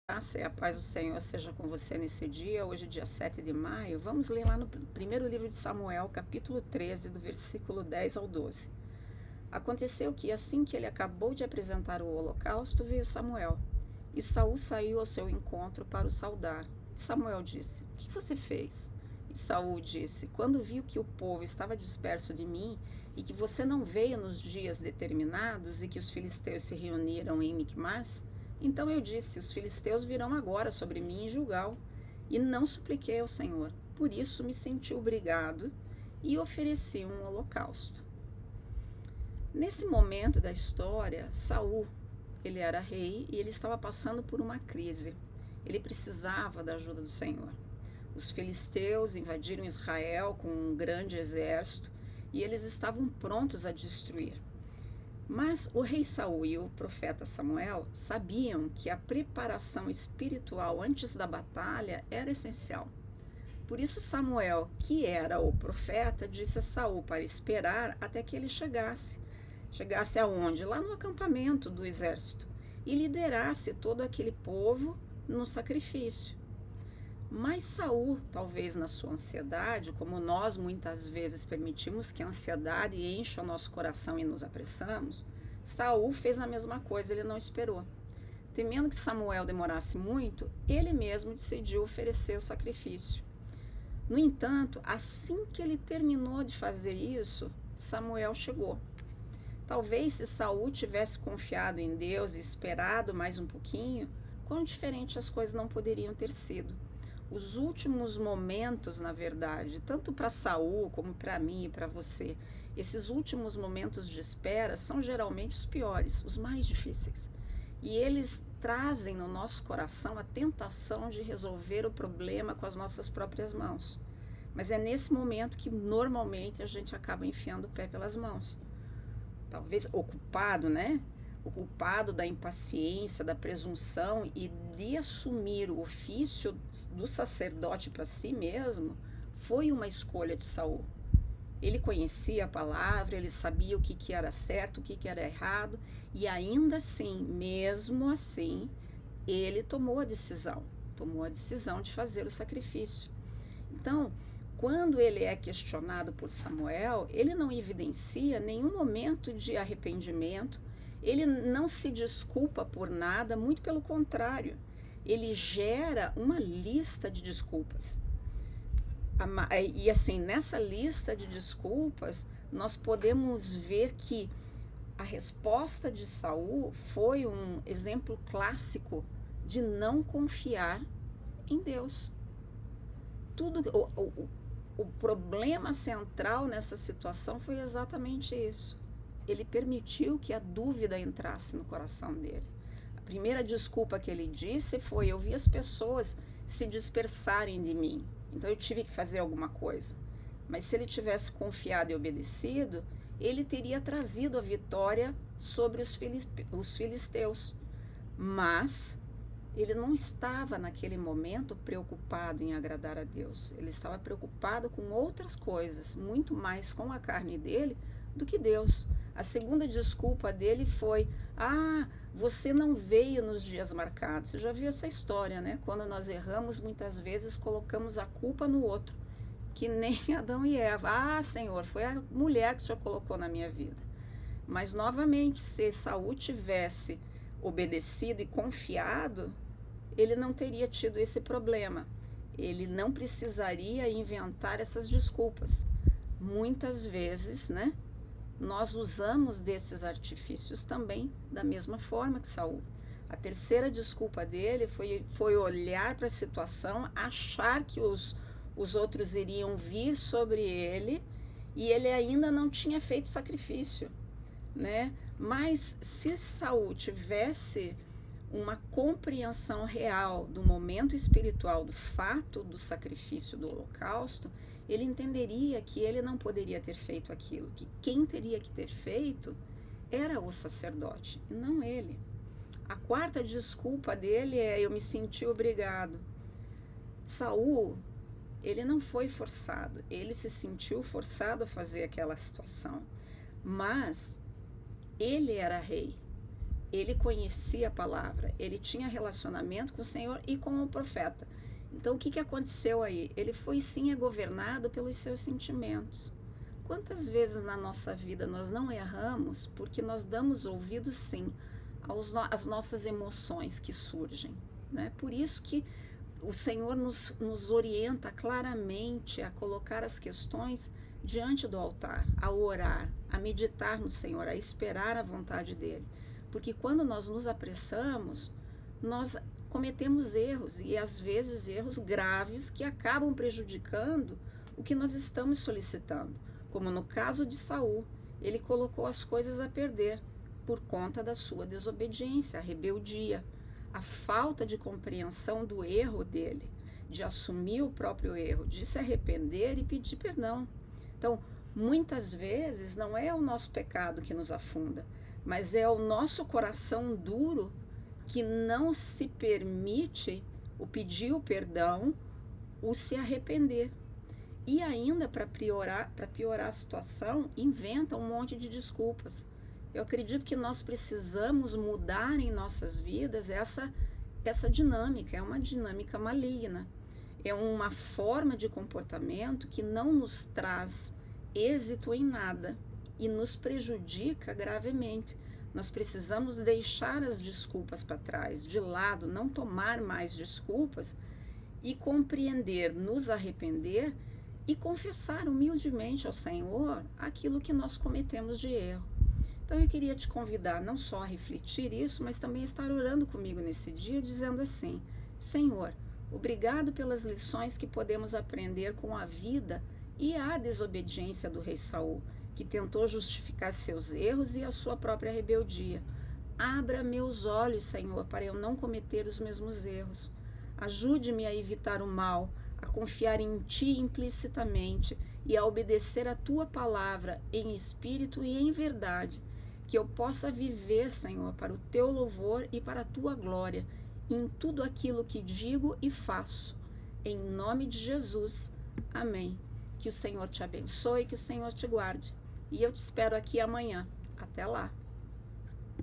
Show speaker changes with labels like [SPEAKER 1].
[SPEAKER 1] Graça e a paz do Senhor seja com você nesse dia, hoje dia 7 de maio. Vamos ler lá no primeiro livro de Samuel, capítulo 13, do versículo 10 ao 12. Aconteceu que assim que ele acabou de apresentar o holocausto, veio Samuel, e Saul saiu ao seu encontro para o saudar. Samuel disse: "O que você fez?" E Saul disse: "Quando viu que o povo estava disperso de mim, e que você não veio nos dias determinados, e que os filisteus se reuniram em Micmas, então eu disse: os filisteus virão agora sobre mim em Gilgal. E não supliquei ao Senhor. Por isso me senti obrigado e ofereci um holocausto." Nesse momento da história, Saul, ele era rei e ele estava passando por uma crise. Ele precisava da ajuda do Senhor. Os filisteus invadiram Israel com um grande exército e eles estavam prontos a destruir. Mas o rei Saul e o profeta Samuel sabiam que a preparação espiritual antes da batalha era essencial. Por isso Samuel, que era o profeta, disse a Saul para esperar até que ele chegasse. Chegasse aonde? Lá no acampamento do exército, e liderasse todo aquele povo no sacrifício. Mas Saul, talvez na sua ansiedade, como nós muitas vezes permitimos que a ansiedade encha o nosso coração e nos apressamos, Saul fez a mesma coisa, ele não esperou. Temendo que Samuel demorasse muito, ele mesmo decidiu oferecer o sacrifício. No entanto, assim que ele terminou de fazer isso, Samuel chegou. Talvez se Saul tivesse confiado em Deus e esperado mais um pouquinho, quão diferente as coisas não poderiam ter sido. Os últimos momentos, na verdade, tanto para Saul como para mim e para você, esses últimos momentos de espera são geralmente os piores, os mais difíceis. E eles trazem no nosso coração a tentação de resolver o problema com as nossas próprias mãos. Mas é nesse momento que normalmente a gente acaba enfiando o pé pelas mãos. Talvez ocupado, né? O culpado da impaciência, da presunção e de assumir o ofício do sacerdote para si mesmo, foi uma escolha de Saul. Ele conhecia a palavra, ele sabia o que era certo, o que era errado, e ainda assim, mesmo assim, ele tomou a decisão de fazer o sacrifício. Então, quando ele é questionado por Samuel, ele não evidencia nenhum momento de arrependimento, ele não se desculpa por nada, muito pelo contrário, ele gera uma lista de desculpas. E assim, nessa lista de desculpas, nós podemos ver que a resposta de Saul foi um exemplo clássico de não confiar em Deus. O problema central nessa situação foi exatamente isso. Ele permitiu que a dúvida entrasse no coração dele. A primeira desculpa que ele disse foi: eu vi as pessoas se dispersarem de mim, então eu tive que fazer alguma coisa. Mas se ele tivesse confiado e obedecido, ele teria trazido a vitória sobre os filisteus. Mas ele não estava naquele momento preocupado em agradar a Deus. Ele estava preocupado com outras coisas, muito mais com a carne dele do que Deus. A segunda desculpa dele foi: você não veio nos dias marcados. Você já viu essa história, né? Quando nós erramos, muitas vezes colocamos a culpa no outro, que nem Adão e Eva. Senhor, foi a mulher que o Senhor colocou na minha vida. Mas, novamente, se Saul tivesse obedecido e confiado, ele não teria tido esse problema. Ele não precisaria inventar essas desculpas. Muitas vezes, né, nós usamos desses artifícios também da mesma forma que Saul. A terceira desculpa dele foi olhar para a situação, achar que os outros iriam vir sobre ele e ele ainda não tinha feito sacrifício, né? Mas se Saul tivesse uma compreensão real do momento espiritual, do fato do sacrifício do holocausto, ele entenderia que ele não poderia ter feito aquilo, que quem teria que ter feito era o sacerdote, e não ele. A quarta desculpa dele é: eu me senti obrigado. Saul, ele não foi forçado, ele se sentiu forçado a fazer aquela situação, mas ele era rei. ele conhecia a palavra, ele tinha relacionamento com o Senhor e com o profeta. Então, o que aconteceu aí? Ele foi sim governado pelos seus sentimentos. Quantas vezes na nossa vida nós não erramos porque nós damos ouvido sim às nossas emoções que surgem, né? Por isso que o Senhor nos orienta claramente a colocar as questões diante do altar, a orar, a meditar no Senhor, a esperar a vontade dEle. Porque quando nós nos apressamos, nós cometemos erros, e às vezes erros graves que acabam prejudicando o que nós estamos solicitando. Como no caso de Saul, ele colocou as coisas a perder por conta da sua desobediência, a rebeldia, a falta de compreensão do erro dele, de assumir o próprio erro, de se arrepender e pedir perdão. Então, muitas vezes não é o nosso pecado que nos afunda, mas é o nosso coração duro que não se permite o pedir o perdão, o se arrepender. E ainda, para piorar a situação, inventa um monte de desculpas. Eu acredito que nós precisamos mudar em nossas vidas essa dinâmica, é uma dinâmica maligna. É uma forma de comportamento que não nos traz êxito em nada e nos prejudica gravemente. Nós precisamos deixar as desculpas para trás, de lado, não tomar mais desculpas e compreender, nos arrepender e confessar humildemente ao Senhor aquilo que nós cometemos de erro. Então eu queria te convidar não só a refletir isso, mas também a estar orando comigo nesse dia, dizendo assim: Senhor, obrigado pelas lições que podemos aprender com a vida e a desobediência do rei Saul, que tentou justificar seus erros e a sua própria rebeldia. Abra meus olhos, Senhor, para eu não cometer os mesmos erros. Ajude-me a evitar o mal, a confiar em Ti implicitamente e a obedecer a Tua palavra em espírito e em verdade, que eu possa viver, Senhor, para o Teu louvor e para a Tua glória, em tudo aquilo que digo e faço. Em nome de Jesus. Amém. Que o Senhor te abençoe, que o Senhor te guarde. E eu te espero aqui amanhã. Até lá.